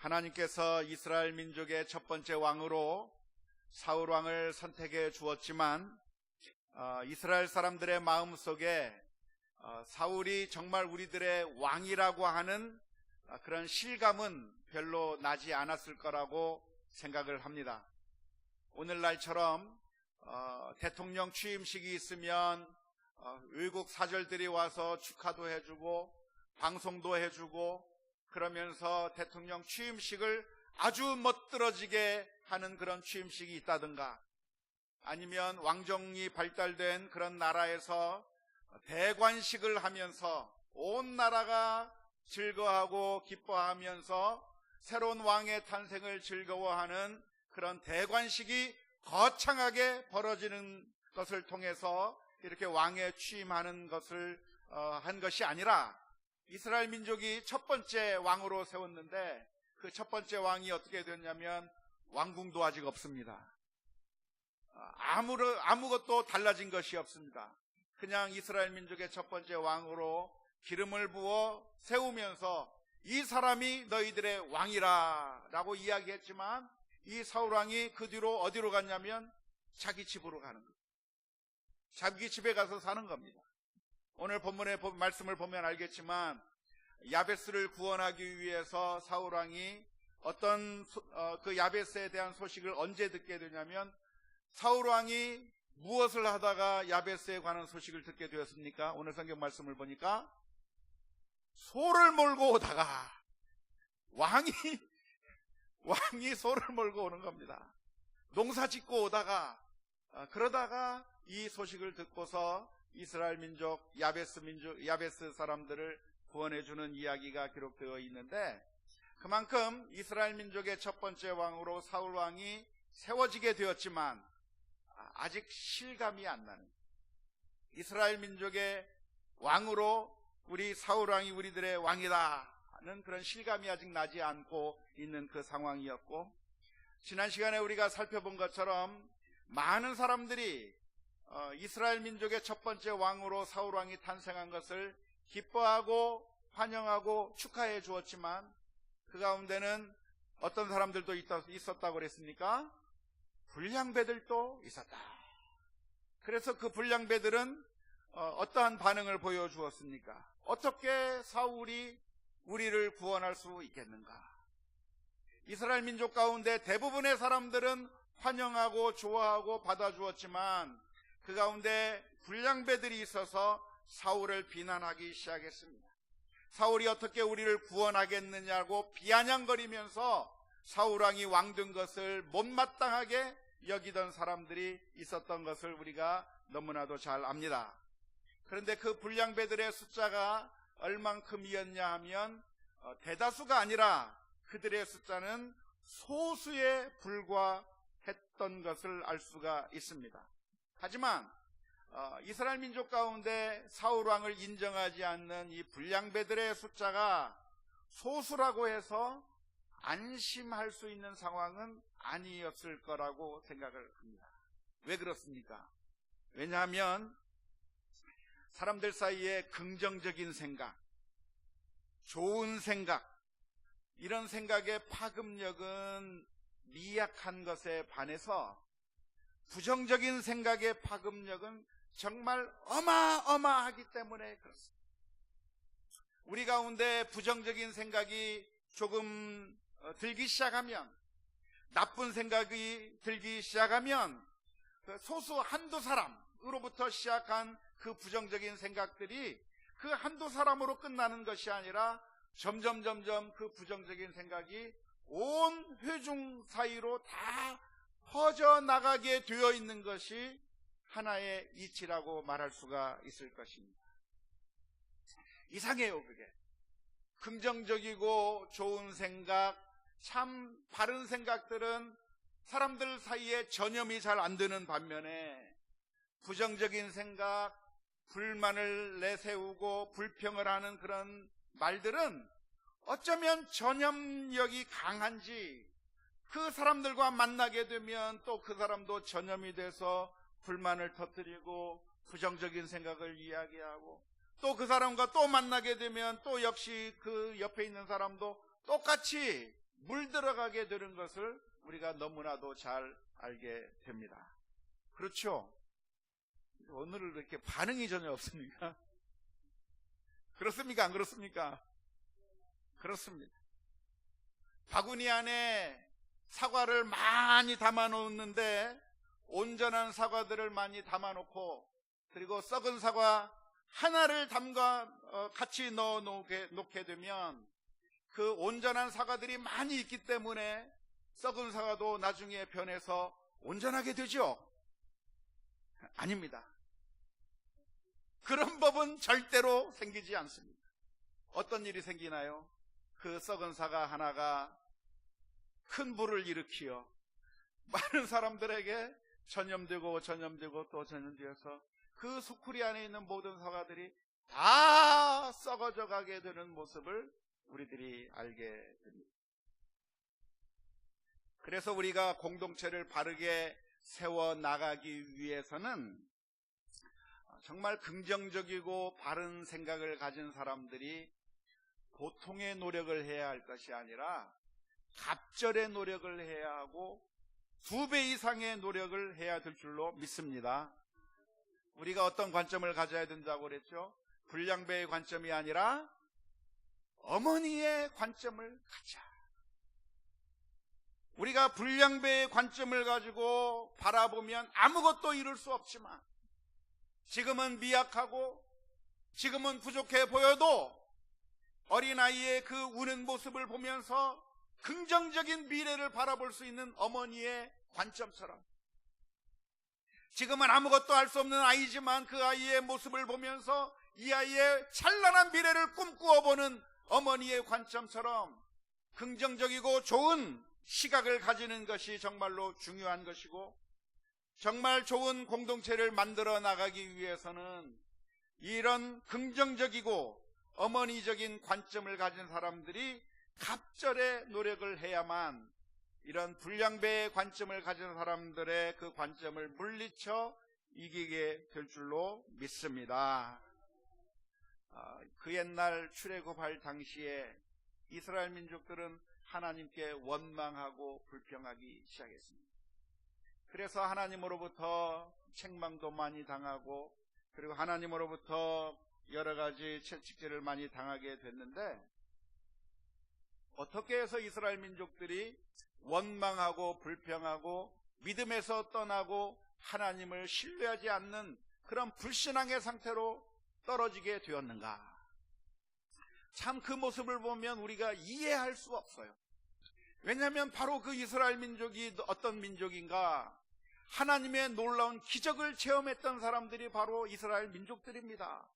하나님께서 이스라엘 민족의 첫 번째 왕으로 사울 왕을 선택해 주었지만 이스라엘 사람들의 마음속에 사울이 정말 우리들의 왕이라고 하는 그런 실감은 별로 나지 않았을 거라고 생각을 합니다. 오늘날처럼 대통령 취임식이 있으면 외국 사절들이 와서 축하도 해주고 방송도 해주고 그러면서 대통령 취임식을 아주 멋들어지게 하는 그런 취임식이 있다든가, 아니면 왕정이 발달된 그런 나라에서 대관식을 하면서 온 나라가 즐거워하고 기뻐하면서 새로운 왕의 탄생을 즐거워하는 그런 대관식이 거창하게 벌어지는 것을 통해서 이렇게 왕에 취임하는 것을 한 것이 아니라, 이스라엘 민족이 첫 번째 왕으로 세웠는데 그 첫 번째 왕이 어떻게 됐냐면 왕궁도 아직 없습니다. 아무것도 달라진 것이 없습니다. 그냥 이스라엘 민족의 첫 번째 왕으로 기름을 부어 세우면서 이 사람이 너희들의 왕이라 라고 이야기했지만, 이 사울 왕이 그 뒤로 어디로 갔냐면 자기 집으로 가는 거예요. 자기 집에 가서 사는 겁니다. 오늘 본문의 말씀을 보면 알겠지만, 야베스를 구원하기 위해서 사울 왕이 어떤 그 야베스에 대한 소식을 언제 듣게 되냐면, 사울 왕이 무엇을 하다가 야베스에 관한 소식을 듣게 되었습니까? 오늘 성경 말씀을 보니까 소를 몰고 오다가 왕이 소를 몰고 오는 겁니다. 농사 짓고 오다가 그러다가 이 소식을 듣고서 이스라엘 민족 야베스 사람들을 구원해 주는 이야기가 기록되어 있는데, 그만큼 이스라엘 민족의 첫 번째 왕으로 사울 왕이 세워지게 되었지만 아직 실감이 안 나는, 이스라엘 민족의 왕으로 우리 사울 왕이 우리들의 왕이다는 그런 실감이 아직 나지 않고 있는 그 상황이었고, 지난 시간에 우리가 살펴본 것처럼 많은 사람들이 이스라엘 민족의 첫 번째 왕으로 사울 왕이 탄생한 것을 기뻐하고 환영하고 축하해 주었지만, 그 가운데는 어떤 사람들도 있었다고 그랬습니까? 불량배들도 있었다. 그래서 그 불량배들은 어떠한 반응을 보여주었습니까? 어떻게 사울이 우리를 구원할 수 있겠는가? 이스라엘 민족 가운데 대부분의 사람들은 환영하고 좋아하고 받아주었지만, 그 가운데 불량배들이 있어서 사울을 비난하기 시작했습니다. 사울이 어떻게 우리를 구원하겠느냐고 비아냥거리면서 사울 왕이 왕된 것을 못마땅하게 여기던 사람들이 있었던 것을 우리가 너무나도 잘 압니다. 그런데 그 불량배들의 숫자가 얼만큼이었냐 하면 대다수가 아니라 그들의 숫자는 소수에 불과했던 것을 알 수가 있습니다. 하지만 이스라엘 민족 가운데 사울 왕을 인정하지 않는 이 불량배들의 숫자가 소수라고 해서 안심할 수 있는 상황은 아니었을 거라고 생각을 합니다. 왜 그렇습니까? 왜냐하면 사람들 사이에 긍정적인 생각, 좋은 생각, 이런 생각의 파급력은 미약한 것에 반해서 부정적인 생각의 파급력은 정말 어마어마하기 때문에 그렇습니다. 우리 가운데 부정적인 생각이 조금 들기 시작하면, 나쁜 생각이 들기 시작하면 소수 한두 사람으로부터 시작한 그 부정적인 생각들이 그 한두 사람으로 끝나는 것이 아니라 점점 그 부정적인 생각이 온 회중 사이로 다 퍼져나가게 되어 있는 것이 하나의 이치라고 말할 수가 있을 것입니다. 이상해요, 그게. 긍정적이고 좋은 생각, 참 바른 생각들은 사람들 사이에 전염이 잘 안 되는 반면에, 부정적인 생각, 불만을 내세우고 불평을 하는 그런 말들은 어쩌면 전염력이 강한지, 그 사람들과 만나게 되면 또 그 사람도 전염이 돼서 불만을 터뜨리고 부정적인 생각을 이야기하고, 또 그 사람과 또 만나게 되면 또 역시 그 옆에 있는 사람도 똑같이 물들어가게 되는 것을 우리가 너무나도 잘 알게 됩니다. 그렇죠? 오늘은 이렇게 반응이 전혀 없습니까? 그렇습니까? 안 그렇습니까? 그렇습니다. 바구니 안에 사과를 많이 담아놓는데 온전한 사과들을 많이 담아놓고 그리고 썩은 사과 하나를 같이 놓게 되면 그 온전한 사과들이 많이 있기 때문에 썩은 사과도 나중에 변해서 온전하게 되죠? 아닙니다. 그런 법은 절대로 생기지 않습니다. 어떤 일이 생기나요? 그 썩은 사과 하나가 큰 불을 일으키어 많은 사람들에게 전염되고 또 전염되어서 그 수쿠리 안에 있는 모든 사과들이 다 썩어져 가게 되는 모습을 우리들이 알게 됩니다. 그래서 우리가 공동체를 바르게 세워나가기 위해서는 정말 긍정적이고 바른 생각을 가진 사람들이 보통의 노력을 해야 할 것이 아니라 갑절의 노력을 해야 하고 2배 이상의 노력을 해야 될 줄로 믿습니다. 우리가 어떤 관점을 가져야 된다고 그랬죠? 불량배의 관점이 아니라 어머니의 관점을 가자. 우리가 불량배의 관점을 가지고 바라보면 아무것도 이룰 수 없지만 지금은 미약하고 지금은 부족해 보여도 어린아이의 그 우는 모습을 보면서 긍정적인 미래를 바라볼 수 있는 어머니의 관점처럼 지금은 아무것도 할 수 없는 아이지만 그 아이의 모습을 보면서 이 아이의 찬란한 미래를 꿈꾸어 보는 어머니의 관점처럼 긍정적이고 좋은 시각을 가지는 것이 정말로 중요한 것이고 정말 좋은 공동체를 만들어 나가기 위해서는 이런 긍정적이고 어머니적인 관점을 가진 사람들이 갑절의 노력을 해야만 이런 불량배의 관점을 가진 사람들의 그 관점을 물리쳐 이기게 될 줄로 믿습니다. 그 옛날 출애굽할 당시에 이스라엘 민족들은 하나님께 원망하고 불평하기 시작했습니다. 그래서 하나님으로부터 책망도 많이 당하고 그리고 하나님으로부터 여러 가지 채찍질을 많이 당하게 됐는데 어떻게 해서 이스라엘 민족들이 원망하고 불평하고 믿음에서 떠나고 하나님을 신뢰하지 않는 그런 불신앙의 상태로 떨어지게 되었는가? 참 그 모습을 보면 우리가 이해할 수 없어요. 왜냐하면 바로 그 이스라엘 민족이 어떤 민족인가? 하나님의 놀라운 기적을 체험했던 사람들이 바로 이스라엘 민족들입니다.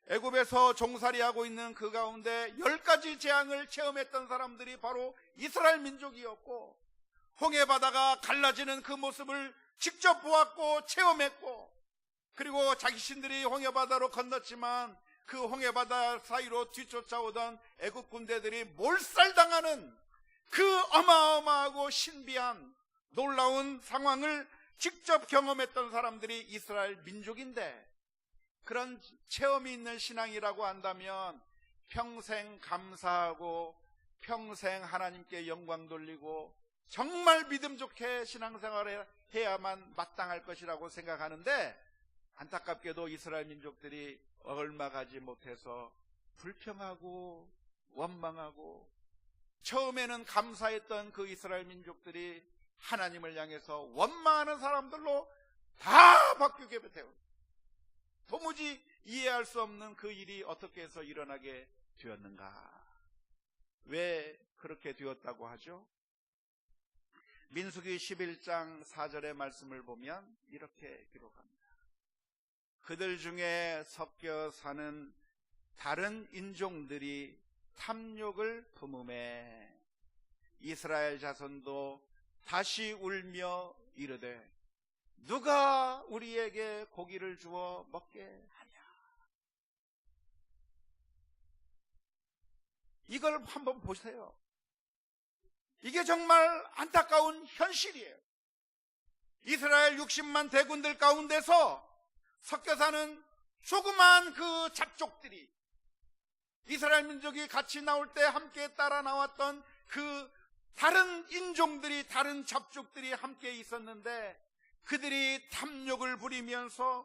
애굽에서 종살이하고 있는 그 가운데 10가지 재앙을 체험했던 사람들이 바로 이스라엘 민족이었고 홍해바다가 갈라지는 그 모습을 직접 보았고 체험했고 그리고 자신들이 홍해바다로 건넜지만 그 홍해바다 사이로 뒤쫓아오던 애굽 군대들이 몰살당하는 그 어마어마하고 신비한 놀라운 상황을 직접 경험했던 사람들이 이스라엘 민족인데 그런 체험이 있는 신앙이라고 한다면 평생 감사하고 평생 하나님께 영광 돌리고 정말 믿음 좋게 신앙생활을 해야만 마땅할 것이라고 생각하는데 안타깝게도 이스라엘 민족들이 얼마 가지 못해서 불평하고 원망하고 처음에는 감사했던 그 이스라엘 민족들이 하나님을 향해서 원망하는 사람들로 다 바뀌게 되어 도무지 이해할 수 없는 그 일이 어떻게 해서 일어나게 되었는가? 왜 그렇게 되었다고 하죠? 민수기 11장 4절의 말씀을 보면 이렇게 기록합니다. 그들 중에 섞여 사는 다른 인종들이 탐욕을 품음에 이스라엘 자손도 다시 울며 이르되 누가 우리에게 고기를 주어 먹게 하냐? 이걸 한번 보세요. 이게 정말 안타까운 현실이에요. 이스라엘 60만 대군들 가운데서 섞여 사는 조그만 그 잡족들이 이스라엘 민족이 같이 나올 때 함께 따라 나왔던 그 다른 인종들이, 다른 잡족들이 함께 있었는데 그들이 탐욕을 부리면서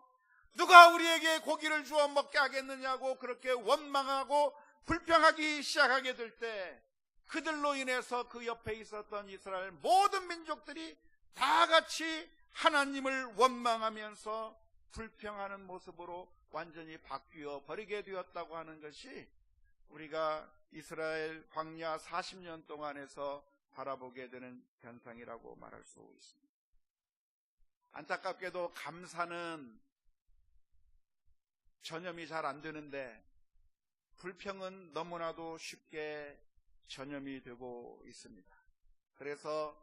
누가 우리에게 고기를 주어 먹게 하겠느냐고 그렇게 원망하고 불평하기 시작하게 될 때 그들로 인해서 그 옆에 있었던 이스라엘 모든 민족들이 다 같이 하나님을 원망하면서 불평하는 모습으로 완전히 바뀌어 버리게 되었다고 하는 것이 우리가 이스라엘 광야 40년 동안에서 바라보게 되는 현상이라고 말할 수 있습니다. 안타깝게도 감사는 전염이 잘 안 되는데 불평은 너무나도 쉽게 전염이 되고 있습니다. 그래서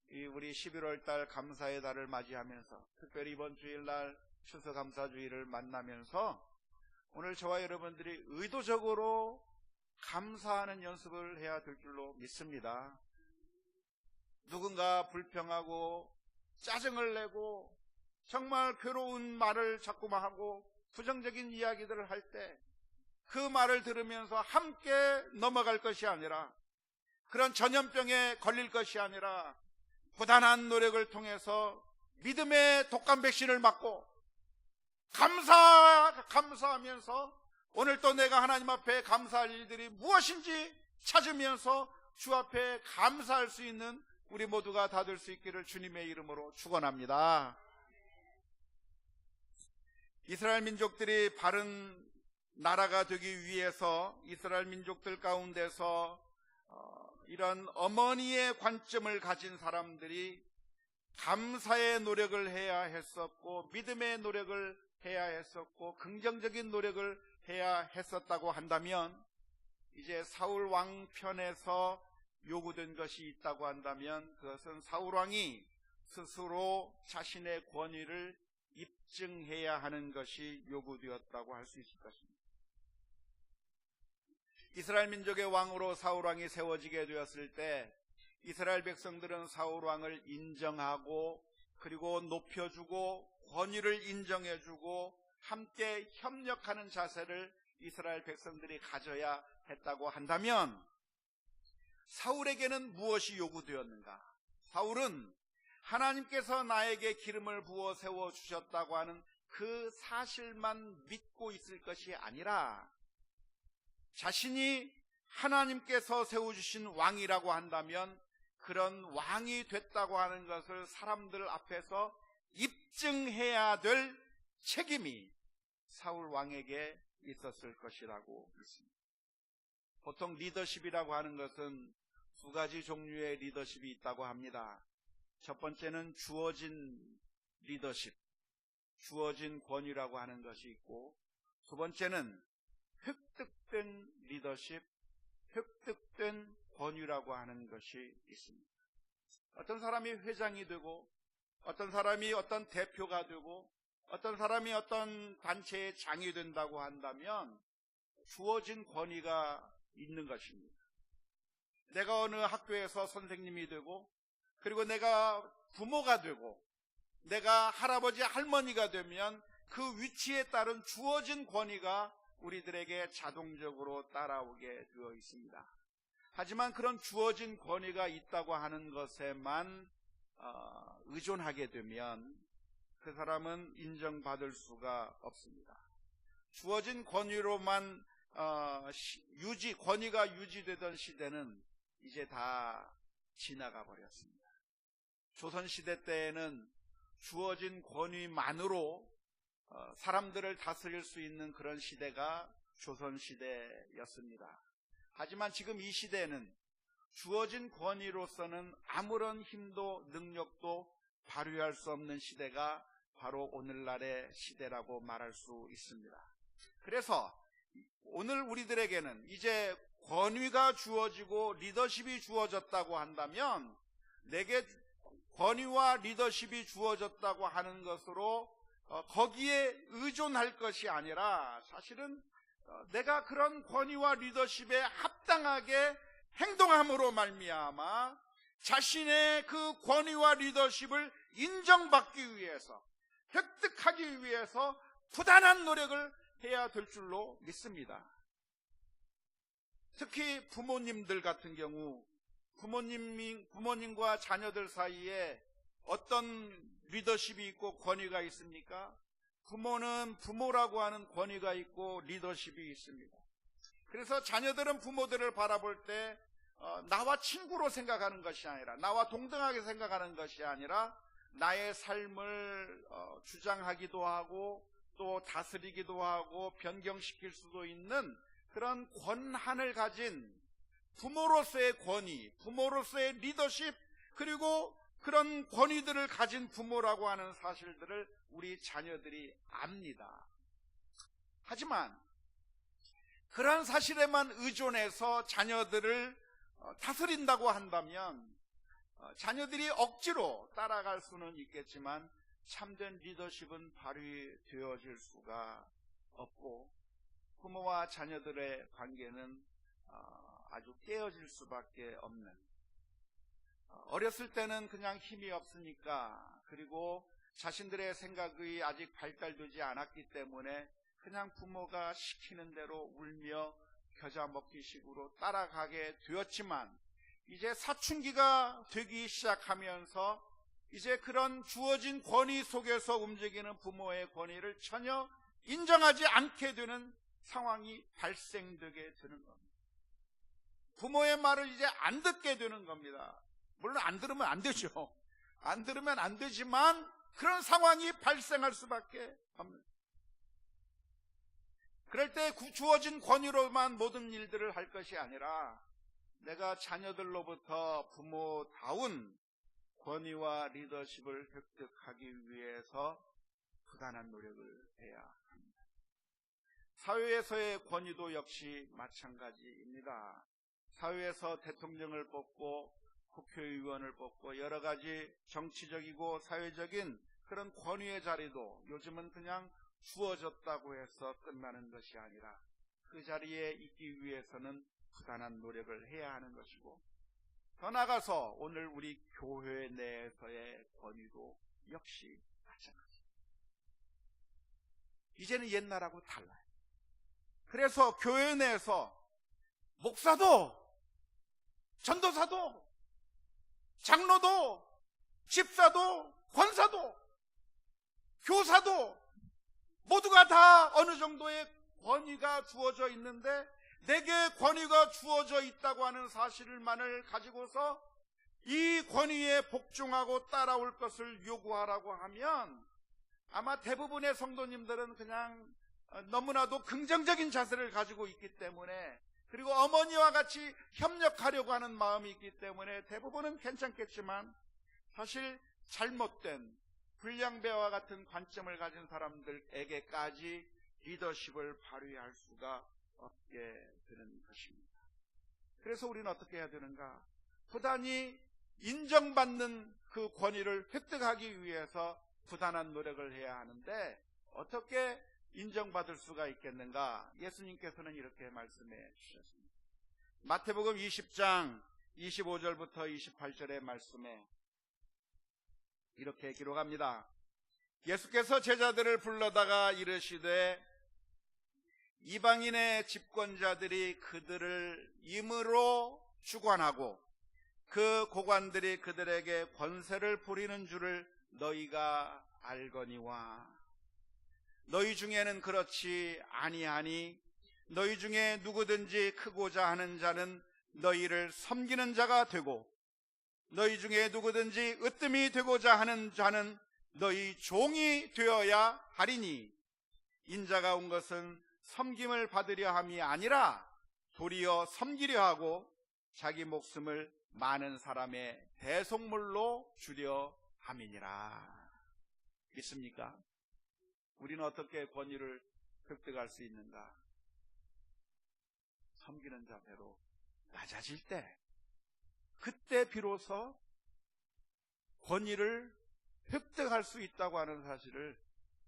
우리 11월 달 감사의 달을 맞이하면서 특별히 이번 주일날 추수감사주의를 만나면서 오늘 저와 여러분들이 의도적으로 감사하는 연습을 해야 될 줄로 믿습니다. 누군가 불평하고 짜증을 내고 정말 괴로운 말을 자꾸만 하고 부정적인 이야기들을 할 때 그 말을 들으면서 함께 넘어갈 것이 아니라, 그런 전염병에 걸릴 것이 아니라 부단한 노력을 통해서 믿음의 독감 백신을 맞고 감사하면서 오늘 또 내가 하나님 앞에 감사할 일들이 무엇인지 찾으면서 주 앞에 감사할 수 있는 우리 모두가 다 될 수 있기를 주님의 이름으로 축원합니다. 이스라엘 민족들이 바른 나라가 되기 위해서 이스라엘 민족들 가운데서 이런 어머니의 관점을 가진 사람들이 감사의 노력을 해야 했었고 믿음의 노력을 해야 했었고 긍정적인 노력을 해야 했었다고 한다면, 이제 사울 왕 편에서 요구된 것이 있다고 한다면 그것은 사울 왕이 스스로 자신의 권위를 입증해야 하는 것이 요구되었다고 할 수 있을 것입니다. 이스라엘 민족의 왕으로 사울 왕이 세워지게 되었을 때 이스라엘 백성들은 사울 왕을 인정하고 그리고 높여주고 권위를 인정해주고 함께 협력하는 자세를 이스라엘 백성들이 가져야 했다고 한다면, 사울에게는 무엇이 요구되었는가? 사울은 하나님께서 나에게 기름을 부어 세워주셨다고 하는 그 사실만 믿고 있을 것이 아니라 자신이 하나님께서 세워주신 왕이라고 한다면 그런 왕이 됐다고 하는 것을 사람들 앞에서 입증해야 될 책임이 사울 왕에게 있었을 것이라고 믿습니다. 보통 리더십이라고 하는 것은 두 가지 종류의 리더십이 있다고 합니다. 첫 번째는 주어진 리더십, 주어진 권위라고 하는 것이 있고, 두 번째는 획득된 리더십, 획득된 권위라고 하는 것이 있습니다. 어떤 사람이 회장이 되고, 어떤 사람이 어떤 대표가 되고, 어떤 사람이 어떤 단체의 장이 된다고 한다면 주어진 권위가 있는 것입니다. 내가 어느 학교에서 선생님이 되고, 그리고 내가 부모가 되고, 내가 할아버지 할머니가 되면 그 위치에 따른 주어진 권위가 우리들에게 자동적으로 따라오게 되어 있습니다. 하지만 그런 주어진 권위가 있다고 하는 것에만 의존하게 되면 그 사람은 인정받을 수가 없습니다. 주어진 권위로만 권위가 유지되던 시대는 이제 다 지나가 버렸습니다. 조선시대 때에는 주어진 권위만으로 사람들을 다스릴 수 있는 그런 시대가 조선시대였습니다. 하지만 지금 이 시대는 주어진 권위로서는 아무런 힘도 능력도 발휘할 수 없는 시대가 바로 오늘날의 시대라고 말할 수 있습니다. 그래서 오늘 우리들에게는 이제 권위가 주어지고 리더십이 주어졌다고 한다면, 내게 권위와 리더십이 주어졌다고 하는 것으로 거기에 의존할 것이 아니라 사실은 내가 그런 권위와 리더십에 합당하게 행동함으로 말미암아 자신의 그 권위와 리더십을 인정받기 위해서, 획득하기 위해서 부단한 노력을 해야 될 줄로 믿습니다. 특히 부모님들 같은 경우, 부모님과 자녀들 사이에 어떤 리더십이 있고 권위가 있습니까? 부모는 부모라고 하는 권위가 있고 리더십이 있습니다. 그래서 자녀들은 부모들을 바라볼 때 나와 친구로 생각하는 것이 아니라, 나와 동등하게 생각하는 것이 아니라 나의 삶을 주장하기도 하고 또 다스리기도 하고 변경시킬 수도 있는 그런 권한을 가진 부모로서의 권위, 부모로서의 리더십, 그리고 그런 권위들을 가진 부모라고 하는 사실들을 우리 자녀들이 압니다. 하지만 그러한 사실에만 의존해서 자녀들을 다스린다고 한다면 자녀들이 억지로 따라갈 수는 있겠지만 참된 리더십은 발휘되어질 수가 없고 부모와 자녀들의 관계는 아주 깨어질 수밖에 없는, 어렸을 때는 그냥 힘이 없으니까, 그리고 자신들의 생각이 아직 발달되지 않았기 때문에 그냥 부모가 시키는 대로 울며 겨자 먹기식으로 따라가게 되었지만, 이제 사춘기가 되기 시작하면서 이제 그런 주어진 권위 속에서 움직이는 부모의 권위를 전혀 인정하지 않게 되는 상황이 발생되게 되는 겁니다. 부모의 말을 이제 안 듣게 되는 겁니다. 물론 안 들으면 안 되죠. 안 들으면 안 되지만 그런 상황이 발생할 수밖에 없는. 그럴 때 주어진 권위로만 모든 일들을 할 것이 아니라 내가 자녀들로부터 부모다운 권위와 리더십을 획득하기 위해서 부단한 노력을 해야 합니다. 사회에서의 권위도 역시 마찬가지입니다. 사회에서 대통령을 뽑고 국회의원을 뽑고 여러 가지 정치적이고 사회적인 그런 권위의 자리도 요즘은 그냥 주어졌다고 해서 끝나는 것이 아니라 그 자리에 있기 위해서는 부단한 노력을 해야 하는 것이고, 더 나아가서 오늘 우리 교회 내에서의 권위도 역시 마찬가지입니다. 이제는 옛날하고 달라요. 그래서 교회 내에서 목사도, 전도사도, 장로도, 집사도, 권사도, 교사도 모두가 다 어느 정도의 권위가 주어져 있는데, 내게 권위가 주어져 있다고 하는 사실만을 가지고서 이 권위에 복종하고 따라올 것을 요구하라고 하면 아마 대부분의 성도님들은 그냥 너무나도 긍정적인 자세를 가지고 있기 때문에, 그리고 어머니와 같이 협력하려고 하는 마음이 있기 때문에 대부분은 괜찮겠지만, 사실 잘못된 불량배와 같은 관점을 가진 사람들에게까지 리더십을 발휘할 수가 없게 되는 것입니다. 그래서 우리는 어떻게 해야 되는가? 부단히 인정받는 그 권위를 획득하기 위해서 부단한 노력을 해야 하는데, 어떻게 인정받을 수가 있겠는가? 예수님께서는 이렇게 말씀해 주셨습니다. 마태복음 20장 25절부터 28절의 말씀에 이렇게 기록합니다. 예수께서 제자들을 불러다가 이르시되 이방인의 집권자들이 그들을 임으로 주관하고 그 고관들이 그들에게 권세를 부리는 줄을 너희가 알거니와, 너희 중에는 그렇지 아니하니 너희 중에 누구든지 크고자 하는 자는 너희를 섬기는 자가 되고, 너희 중에 누구든지 으뜸이 되고자 하는 자는 너희 종이 되어야 하리니, 인자가 온 것은 섬김을 받으려 함이 아니라 도리어 섬기려 하고 자기 목숨을 많은 사람의 대속물로 주려 함이니라. 믿습니까? 우리는 어떻게 권위를 획득할 수 있는가? 섬기는 자세로 낮아질 때, 그때 비로소 권위를 획득할 수 있다고 하는 사실을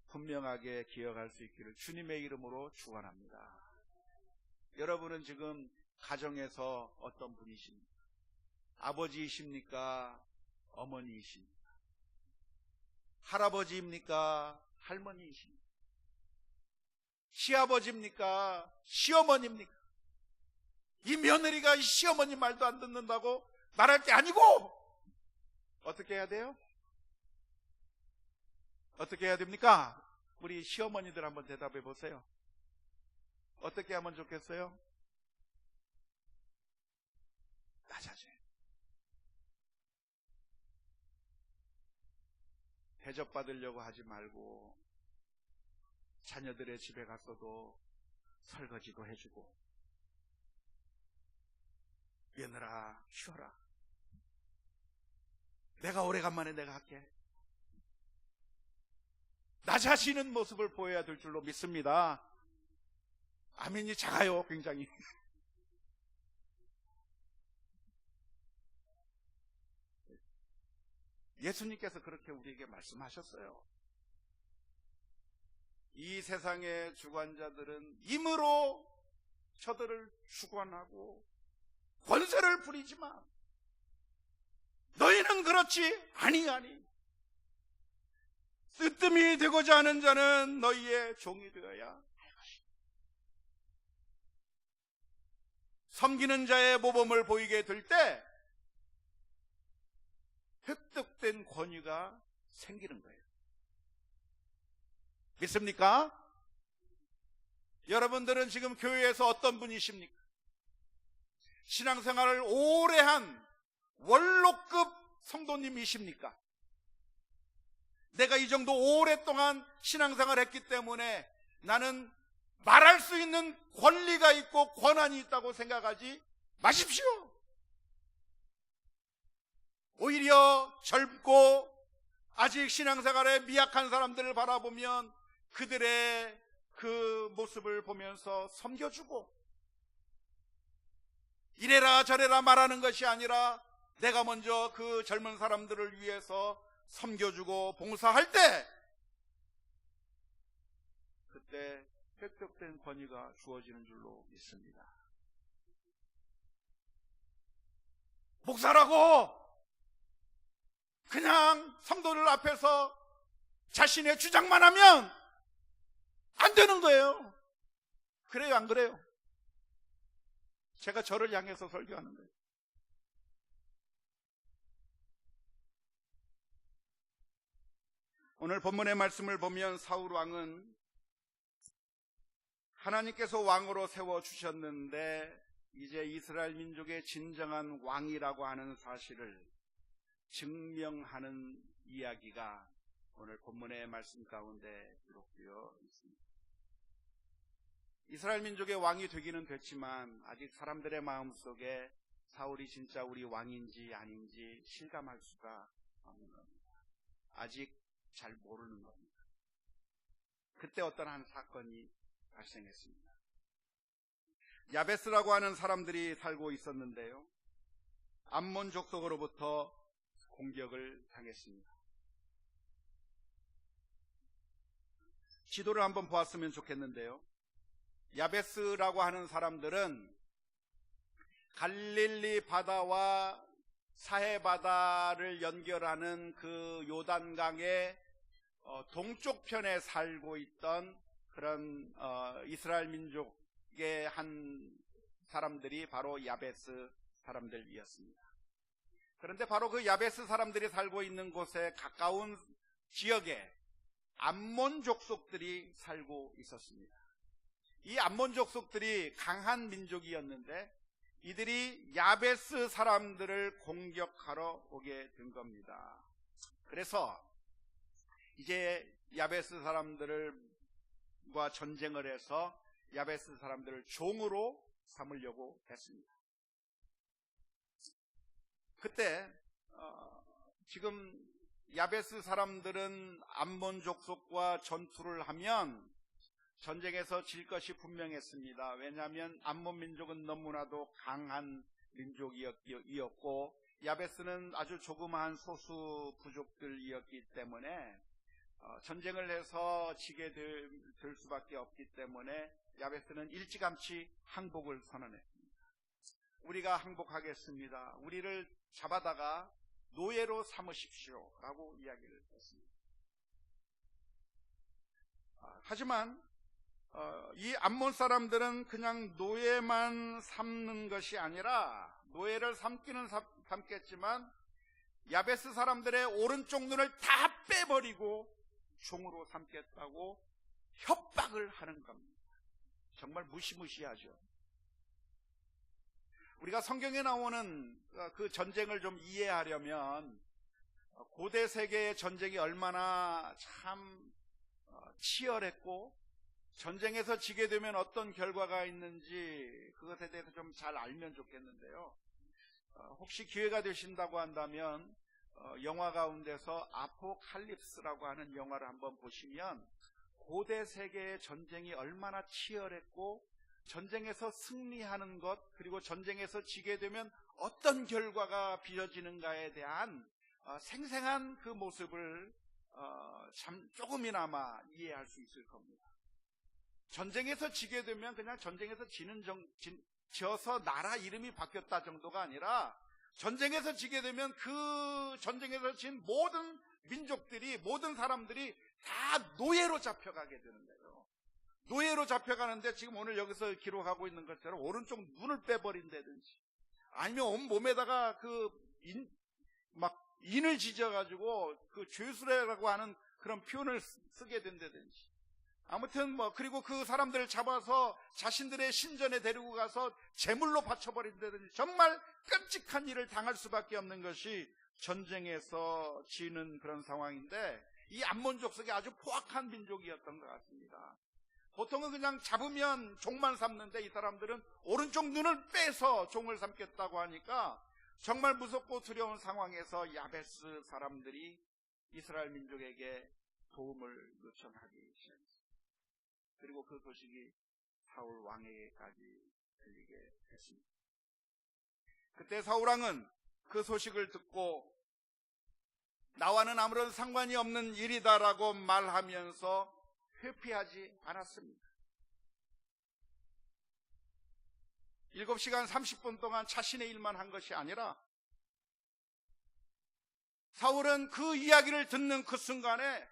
분명하게 기억할 수 있기를 주님의 이름으로 축원합니다. 여러분은 지금 가정에서 어떤 분이십니까? 아버지이십니까? 어머니이십니까? 할아버지입니까? 할머니이십니까? 시아버지입니까? 시어머니입니까? 이 며느리가 이 시어머니 말도 안 듣는다고 말할 게 아니고 어떻게 해야 돼요? 어떻게 해야 됩니까? 우리 시어머니들 한번 대답해 보세요. 어떻게 하면 좋겠어요? 낮아져요. 대접받으려고 하지 말고 자녀들의 집에 갔어도 설거지도 해주고, 며느라 쉬어라, 내가 오래간만에 내가 할게, 낮아지는 모습을 보여야 될 줄로 믿습니다. 아멘이 작아요, 굉장히. 예수님께서 그렇게 우리에게 말씀하셨어요. 이 세상의 주관자들은 임으로 저들을 주관하고 권세를 부리지만 너희는 그렇지 아니. 뜨뜸이 되고자 하는 자는 너희의 종이 되어야 할 것이다. 섬기는 자의 모범을 보이게 될 때 획득된 권위가 생기는 거예요. 믿습니까? 여러분들은 지금 교회에서 어떤 분이십니까? 신앙생활을 오래 한 원로급 성도님이십니까? 내가 이 정도 오랫동안 신앙생활을 했기 때문에 나는 말할 수 있는 권리가 있고 권한이 있다고 생각하지 마십시오. 오히려 젊고 아직 신앙생활에 미약한 사람들을 바라보면 그들의 그 모습을 보면서 섬겨주고, 이래라 저래라 말하는 것이 아니라 내가 먼저 그 젊은 사람들을 위해서 섬겨주고 봉사할 때, 그때 획득된 권위가 주어지는 줄로 믿습니다. 목사라고 그냥 성도들 앞에서 자신의 주장만 하면 안 되는 거예요. 그래요, 안 그래요? 제가 저를 향해서 설교하는 거예요. 오늘 본문의 말씀을 보면 사울 왕은 하나님께서 왕으로 세워주셨는데 이제 이스라엘 민족의 진정한 왕이라고 하는 사실을 증명하는 이야기가 오늘 본문의 말씀 가운데 기록되어 있습니다. 이스라엘 민족의 왕이 되기는 됐지만 아직 사람들의 마음속에 사울이 진짜 우리 왕인지 아닌지 실감할 수가 없는 겁니다. 아직 잘 모르는 겁니다. 그때 어떤 한 사건이 발생했습니다. 야베스라고 하는 사람들이 살고 있었는데요, 암몬 족속으로부터 공격을 당했습니다. 지도를 한번 보았으면 좋겠는데요, 야베스라고 하는 사람들은 갈릴리 바다와 사해 바다를 연결하는 그 요단강의 동쪽 편에 살고 있던 그런 이스라엘 민족의 한 사람들이 바로 야베스 사람들이었습니다. 그런데 바로 그 야베스 사람들이 살고 있는 곳에 가까운 지역에 암몬 족속들이 살고 있었습니다. 이 암몬 족속들이 강한 민족이었는데 이들이 야베스 사람들을 공격하러 오게 된 겁니다. 그래서 이제 야베스 사람들과 전쟁을 해서 야베스 사람들을 종으로 삼으려고 했습니다. 그때 지금 야베스 사람들은 암몬 족속과 전투를 하면 전쟁에서 질 것이 분명했습니다. 왜냐하면 암몬 민족은 너무나도 강한 민족이었고 야베스는 아주 조그마한 소수 부족들이었기 때문에 전쟁을 해서 지게 될 수밖에 없기 때문에 야베스는 일찌감치 항복을 선언했습니다. 우리가 항복하겠습니다. 우리를 잡아다가 노예로 삼으십시오 라고 이야기를 했습니다. 하지만 이 암몬 사람들은 그냥 노예만 삼는 것이 아니라 노예를 삼기는 삼겠지만 야베스 사람들의 오른쪽 눈을 다 빼버리고 종으로 삼겠다고 협박을 하는 겁니다. 정말 무시무시하죠. 우리가 성경에 나오는 그 전쟁을 좀 이해하려면 고대 세계의 전쟁이 얼마나 참 치열했고 전쟁에서 지게 되면 어떤 결과가 있는지 그것에 대해서 좀 잘 알면 좋겠는데요. 혹시 기회가 되신다고 한다면 영화 가운데서 아포칼립스라고 하는 영화를 한번 보시면 고대 세계의 전쟁이 얼마나 치열했고 전쟁에서 승리하는 것 그리고 전쟁에서 지게 되면 어떤 결과가 빚어지는가에 대한 생생한 그 모습을 참 조금이나마 이해할 수 있을 겁니다. 전쟁에서 지게 되면 그냥 전쟁에서 져서 나라 이름이 바뀌었다 정도가 아니라 전쟁에서 지게 되면 그 전쟁에서 진 모든 민족들이 모든 사람들이 다 노예로 잡혀가게 되는 거예요. 노예로 잡혀가는데 지금 오늘 여기서 기록하고 있는 것처럼 오른쪽 눈을 빼버린다든지 아니면 온 몸에다가 인을 지져가지고 그 죄수라고 하는 그런 표현을 쓰게 된다든지 아무튼 그리고 그 사람들을 잡아서 자신들의 신전에 데리고 가서 제물로 바쳐버린다든지 정말 끔찍한 일을 당할 수밖에 없는 것이 전쟁에서 지는 그런 상황인데 이 암몬 족속이 아주 포악한 민족이었던 것 같습니다. 보통은 그냥 잡으면 종만 삼는데 이 사람들은 오른쪽 눈을 빼서 종을 삼겠다고 하니까 정말 무섭고 두려운 상황에서 야베스 사람들이 이스라엘 민족에게 도움을 요청하기 시작했습니다. 그리고 그 소식이 사울 왕에게까지 들리게 됐습니다. 그때 사울 왕은 그 소식을 듣고 나와는 아무런 상관이 없는 일이다라고 말하면서 회피하지 않았습니다. 7시간 30분 동안 자신의 일만 한 것이 아니라 사울은 그 이야기를 듣는 그 순간에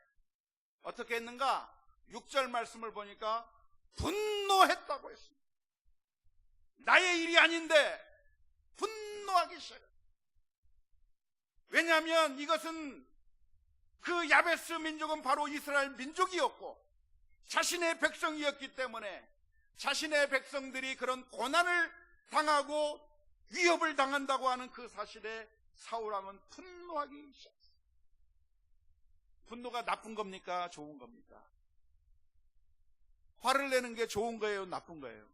어떻게 했는가? 6절 말씀을 보니까 분노했다고 했습니다. 나의 일이 아닌데 분노하기 시작했습니다. 왜냐하면 이것은 그 야베스 민족은 바로 이스라엘 민족이었고 자신의 백성이었기 때문에 자신의 백성들이 그런 고난을 당하고 위협을 당한다고 하는 그 사실에 사울왕은 분노하기 시작했습니다. 분노가 나쁜 겁니까? 좋은 겁니까? 화를 내는 게 좋은 거예요? 나쁜 거예요?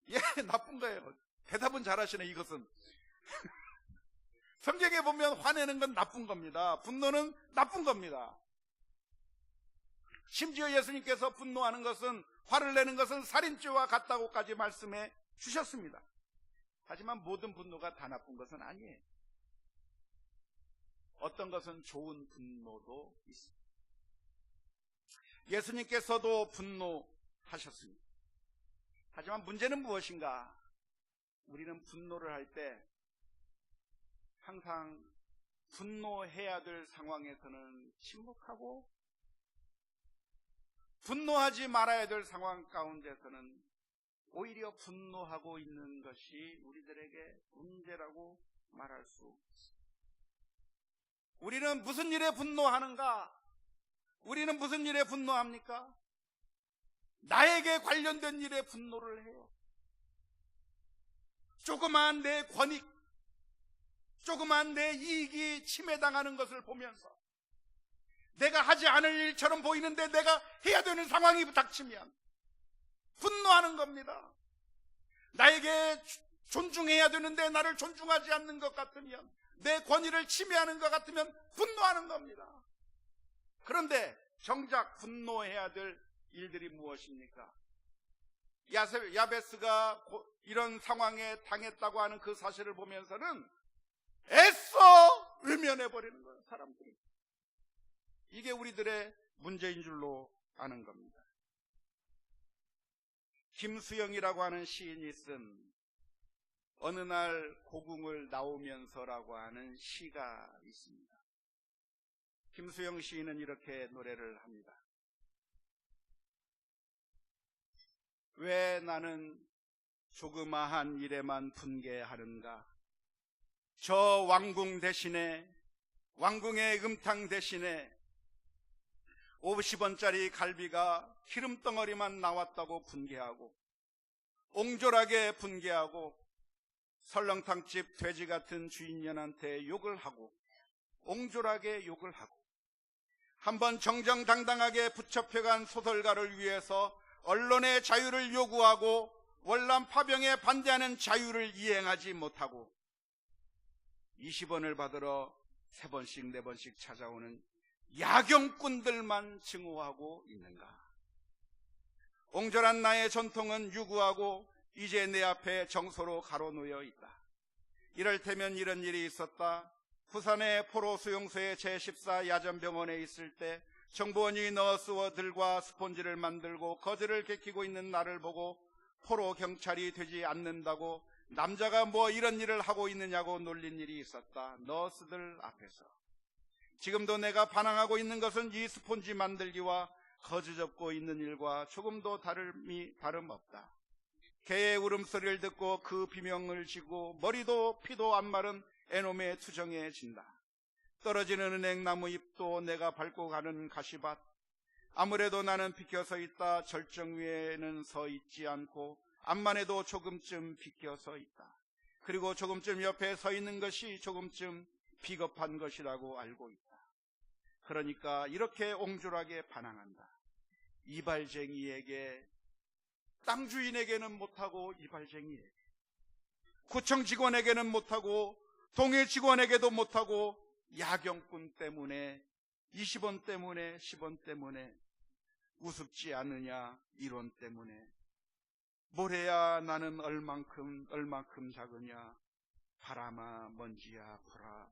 예, 나쁜 거예요. 대답은 잘하시네. 이것은 성경에 보면 화내는 건 나쁜 겁니다. 분노는 나쁜 겁니다. 심지어 예수님께서 분노하는 것은 화를 내는 것은 살인죄와 같다고까지 말씀해 주셨습니다. 하지만 모든 분노가 다 나쁜 것은 아니에요. 어떤 것은 좋은 분노도 있습니다. 예수님께서도 분노하셨습니다. 하지만 문제는 무엇인가? 우리는 분노를 할 때 항상 분노해야 될 상황에서는 침묵하고 분노하지 말아야 될 상황 가운데서는 오히려 분노하고 있는 것이 우리들에게 문제라고 말할 수 있습니다. 우리는 무슨 일에 분노하는가? 우리는 무슨 일에 분노합니까? 나에게 관련된 일에 분노를 해요. 조그마한 내 권익, 조그마한 내 이익이 침해당하는 것을 보면서 내가 하지 않을 일처럼 보이는데 내가 해야 되는 상황이 닥치면 분노하는 겁니다. 나에게 존중해야 되는데 나를 존중하지 않는 것 같으면, 내 권위를 침해하는 것 같으면 분노하는 겁니다. 그런데 정작 분노해야 될 일들이 무엇입니까? 야베스가 이런 상황에 당했다고 하는 그 사실을 보면서는 애써 외면해버리는 거예요, 사람들이. 이게 우리들의 문제인 줄로 아는 겁니다. 김수영이라고 하는 시인이 쓴 어느 날 고궁을 나오면서라고 하는 시가 있습니다. 김수영 시인은 이렇게 노래를 합니다. 왜 나는 조그마한 일에만 분개하는가? 저 왕궁 대신에, 왕궁의 음탕 대신에 50원짜리 갈비가 기름덩어리만 나왔다고 분개하고, 옹졸하게 분개하고, 설렁탕집 돼지 같은 주인년한테 욕을 하고, 옹졸하게 욕을 하고, 한번 정정당당하게 붙잡혀간 소설가를 위해서 언론의 자유를 요구하고 월남 파병에 반대하는 자유를 이행하지 못하고 20원을 받으러 3번씩 4번씩 찾아오는 야경꾼들만 증오하고 있는가? 옹졸한 나의 전통은 유구하고 이제 내 앞에 정서로 가로놓여 있다. 이럴 테면 이런 일이 있었다. 부산의 포로 수용소의 제14 야전병원에 있을 때 정보원이 너스워들과 스폰지를 만들고 거즈를 개키고 있는 나를 보고 포로 경찰이 되지 않는다고 남자가 뭐 이런 일을 하고 있느냐고 놀린 일이 있었다. 너스들 앞에서. 지금도 내가 반항하고 있는 것은 이 스폰지 만들기와 거즈 접고 있는 일과 조금도 다름없다. 개의 울음소리를 듣고 그 비명을 지고 머리도 피도 안 마른 애놈의 투정해진다. 떨어지는 은행나무 잎도 내가 밟고 가는 가시밭. 아무래도 나는 비켜서 있다. 절정 위에는 서 있지 않고 앞만 해도 조금쯤 비껴서 있다. 그리고 조금쯤 옆에 서 있는 것이 조금쯤 비겁한 것이라고 알고 있다. 그러니까 이렇게 옹졸하게 반항한다. 이발쟁이에게, 땅 주인에게는 못하고 이발쟁이에게, 구청 직원에게는 못하고 동해 직원에게도 못하고 야경꾼 때문에 20원 때문에 10원 때문에 우습지 않느냐 이론 때문에 뭘 해야 나는 얼만큼 작으냐 바람아 먼지야 불아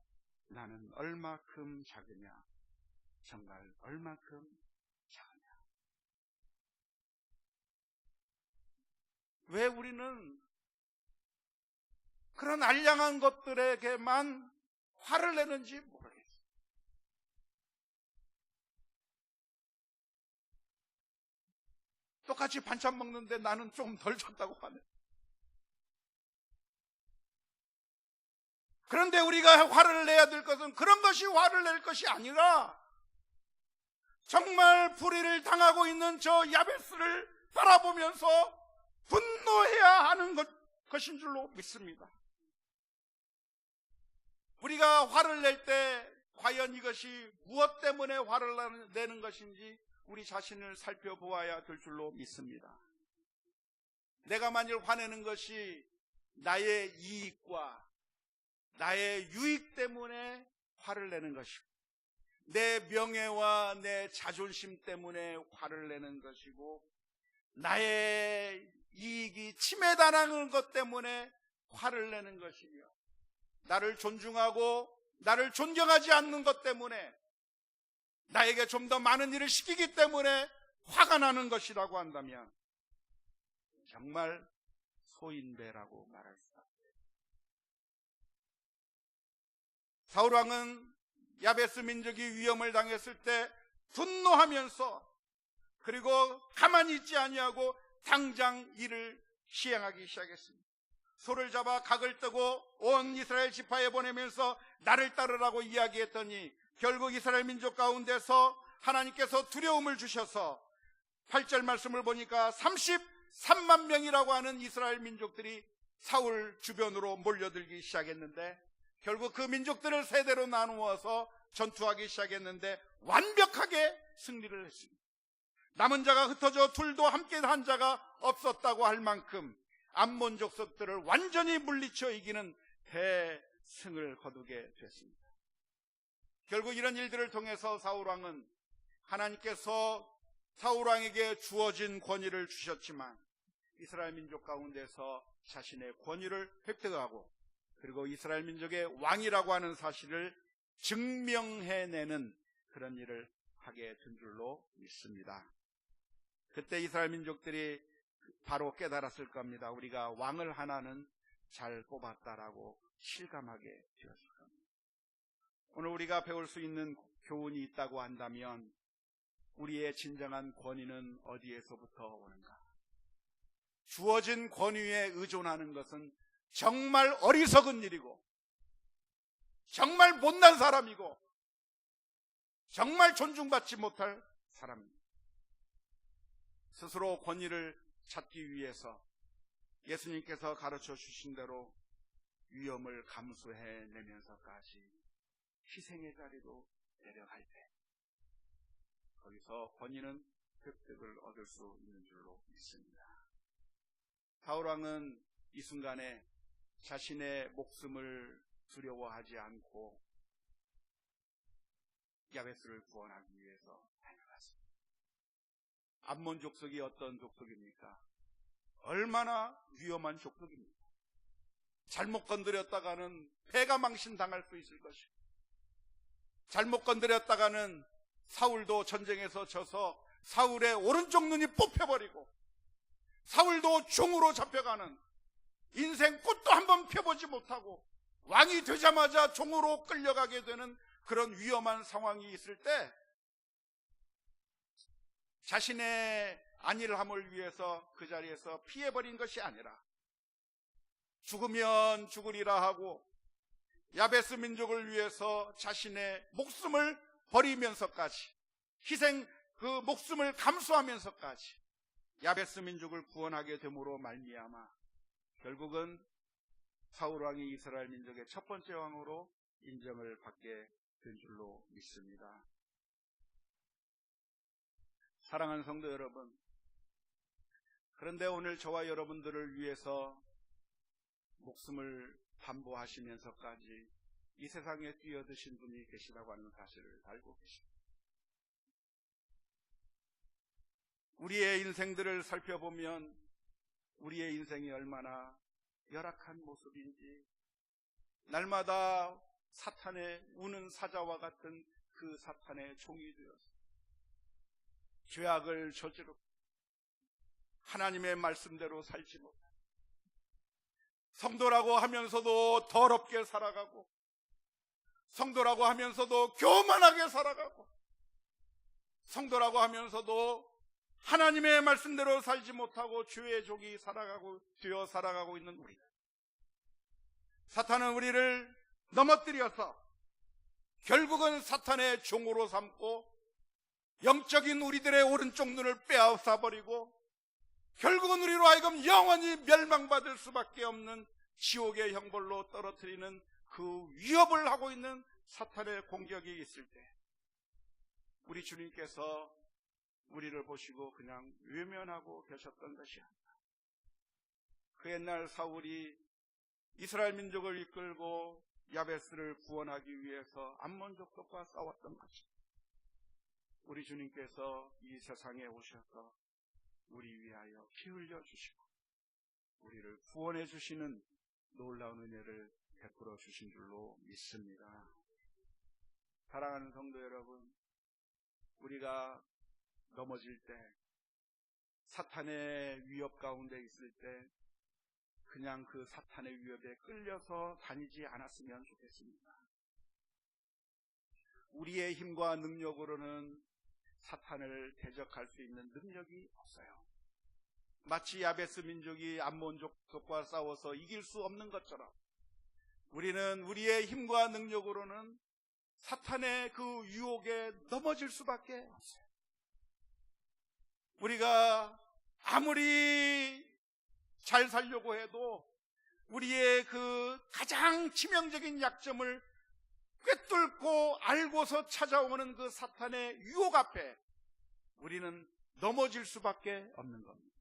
나는 얼만큼 작으냐 정말 얼만큼 작으냐. 왜 우리는 그런 알량한 것들에게만 화를 내는지 모르겠어요. 똑같이 반찬 먹는데 나는 좀 덜 줬다고 하네. 그런데 우리가 화를 내야 될 것은 그런 것이 화를 낼 것이 아니라 정말 불의를 당하고 있는 저 야베스를 바라보면서 분노해야 하는 것인 줄로 믿습니다. 우리가 화를 낼 때 과연 이것이 무엇 때문에 화를 내는 것인지 우리 자신을 살펴보아야 될 줄로 믿습니다. 내가 만일 화내는 것이 나의 이익과 나의 유익 때문에 화를 내는 것이고 내 명예와 내 자존심 때문에 화를 내는 것이고 나의 이익이 침해당하는 것 때문에 화를 내는 것이며 나를 존중하고 나를 존경하지 않는 것 때문에 나에게 좀 더 많은 일을 시키기 때문에 화가 나는 것이라고 한다면 정말 소인배라고 말할 수 없어요. 사울왕은 야베스 민족이 위험을 당했을 때 분노하면서 그리고 가만히 있지 아니하고 당장 이를 시행하기 시작했습니다. 소를 잡아 각을 뜨고 온 이스라엘 지파에 보내면서 나를 따르라고 이야기했더니 결국 이스라엘 민족 가운데서 하나님께서 두려움을 주셔서 8절 말씀을 보니까 33만 명이라고 하는 이스라엘 민족들이 사울 주변으로 몰려들기 시작했는데 결국 그 민족들을 세대로 나누어서 전투하기 시작했는데 완벽하게 승리를 했습니다. 남은 자가 흩어져 둘도 함께 한 자가 없었다고 할 만큼 암몬 족속들을 완전히 물리쳐 이기는 대승을 거두게 됐습니다. 결국 이런 일들을 통해서 사울왕은 하나님께서 사울왕에게 주어진 권위를 주셨지만 이스라엘 민족 가운데서 자신의 권위를 획득하고 그리고 이스라엘 민족의 왕이라고 하는 사실을 증명해내는 그런 일을 하게 된 줄로 믿습니다. 그때 이스라엘 민족들이 바로 깨달았을 겁니다. 우리가 왕을 하나는 잘 뽑았다라고 실감하게 되었을 겁니다. 오늘 우리가 배울 수 있는 교훈이 있다고 한다면 우리의 진정한 권위는 어디에서부터 오는가? 주어진 권위에 의존하는 것은 정말 어리석은 일이고 정말 못난 사람이고 정말 존중받지 못할 사람입니다. 스스로 권위를 찾기 위해서 예수님께서 가르쳐 주신 대로 위험을 감수해내면서까지 희생의 자리로 내려갈 때 거기서 권위는 획득을 얻을 수 있는 줄로 믿습니다. 사울왕은 이 순간에 자신의 목숨을 두려워하지 않고 야베스를 구원하기 위해서 달려갔습니다. 암몬 족속이 어떤 족속입니까? 얼마나 위험한 족속입니까? 잘못 건드렸다가는 패가 망신당할 수 있을 것이고, 잘못 건드렸다가는 사울도 전쟁에서 져서 사울의 오른쪽 눈이 뽑혀버리고 사울도 종으로 잡혀가는, 인생 꽃도 한번 펴보지 못하고 왕이 되자마자 종으로 끌려가게 되는 그런 위험한 상황이 있을 때 자신의 안일함을 위해서 그 자리에서 피해버린 것이 아니라 죽으면 죽으리라 하고 야베스 민족을 위해서 자신의 목숨을 버리면서까지, 희생 그 목숨을 감수하면서까지 야베스 민족을 구원하게 됨으로 말미암아 결국은 사울왕이 이스라엘 민족의 첫 번째 왕으로 인정을 받게 된 줄로 믿습니다. 사랑하는 성도 여러분, 그런데 오늘 저와 여러분들을 위해서 목숨을 담보하시면서까지 이 세상에 뛰어드신 분이 계시다고 하는 사실을 알고 계십니다. 우리의 인생들을 살펴보면 우리의 인생이 얼마나 열악한 모습인지, 날마다 사탄의 우는 사자와 같은 그 사탄의 종이 되어서 죄악을 저지르고 하나님의 말씀대로 살지 못하고 성도라고 하면서도 더럽게 살아가고 성도라고 하면서도 교만하게 살아가고 성도라고 하면서도 하나님의 말씀대로 살지 못하고 죄의 종이 되어 살아가고 있는 우리들, 사탄은 우리를 넘어뜨려서 결국은 사탄의 종으로 삼고 영적인 우리들의 오른쪽 눈을 빼앗아버리고 결국은 우리로 하여금 영원히 멸망받을 수밖에 없는 지옥의 형벌로 떨어뜨리는 그 위협을 하고 있는 사탄의 공격이 있을 때 우리 주님께서 우리를 보시고 그냥 외면하고 계셨던 것이 아니라, 그 옛날 사울이 이스라엘 민족을 이끌고 야베스를 구원하기 위해서 암몬 족속과 싸웠던 것이, 우리 주님께서 이 세상에 오셔서 우리 위하여 피 흘려 주시고 우리를 구원해 주시는 놀라운 은혜를 베풀어 주신 줄로 믿습니다. 사랑하는 성도 여러분, 우리가 넘어질 때, 사탄의 위협 가운데 있을 때 그냥 그 사탄의 위협에 끌려서 다니지 않았으면 좋겠습니다. 우리의 힘과 능력으로는 사탄을 대적할 수 있는 능력이 없어요. 마치 야베스 민족이 암몬 족속과 싸워서 이길 수 없는 것처럼 우리는 우리의 힘과 능력으로는 사탄의 그 유혹에 넘어질 수밖에 없어요. 우리가 아무리 잘 살려고 해도 우리의 그 가장 치명적인 약점을 꿰뚫고 알고서 찾아오는 그 사탄의 유혹 앞에 우리는 넘어질 수밖에 없는 겁니다.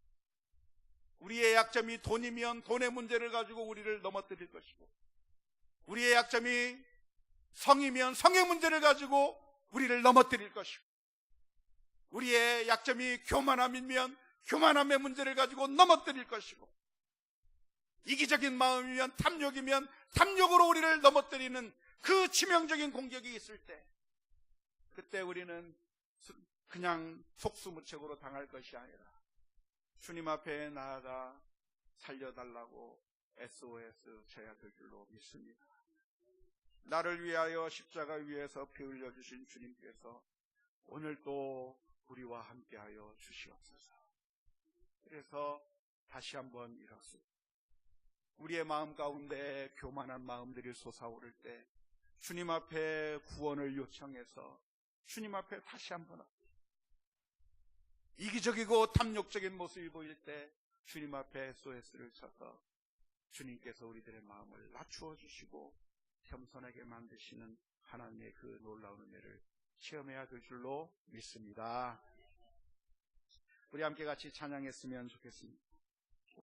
우리의 약점이 돈이면 돈의 문제를 가지고 우리를 넘어뜨릴 것이고, 우리의 약점이 성이면 성의 문제를 가지고 우리를 넘어뜨릴 것이고, 우리의 약점이 교만함이면 교만함의 문제를 가지고 넘어뜨릴 것이고, 이기적인 마음이면 탐욕이면 탐욕으로 우리를 넘어뜨리는 그 치명적인 공격이 있을 때, 그때 우리는 그냥 속수무책으로 당할 것이 아니라 주님 앞에 나아가 살려달라고 SOS 쳐야 될 줄로 믿습니다. 나를 위하여 십자가 위에서 피 흘려주신 주님께서 오늘 또 우리와 함께하여 주시옵소서. 그래서 다시 한번 이렇습니다. 우리의 마음 가운데 교만한 마음들이 솟아오를 때 주님 앞에 구원을 요청해서 주님 앞에 다시 한번 이기적이고 탐욕적인 모습이 보일 때 주님 앞에 SOS를 쳐서 주님께서 우리들의 마음을 낮추어 주시고 겸손하게 만드시는 하나님의 그 놀라운 은혜를 체험해야 될 줄로 믿습니다. 우리 함께 같이 찬양했으면 좋겠습니다.